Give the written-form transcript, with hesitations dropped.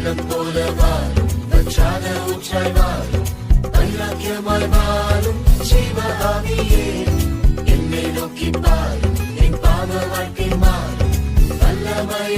வெள்ளம் போல வாழும் வற்றாத ஊற்றாய் வாழும் வைராக்கியமாய் வாழும் ஜீவ ஆவியே என்னை நோக்கி பாரும் என் பாவ வாழ்க்கை மாறும் வல்லமை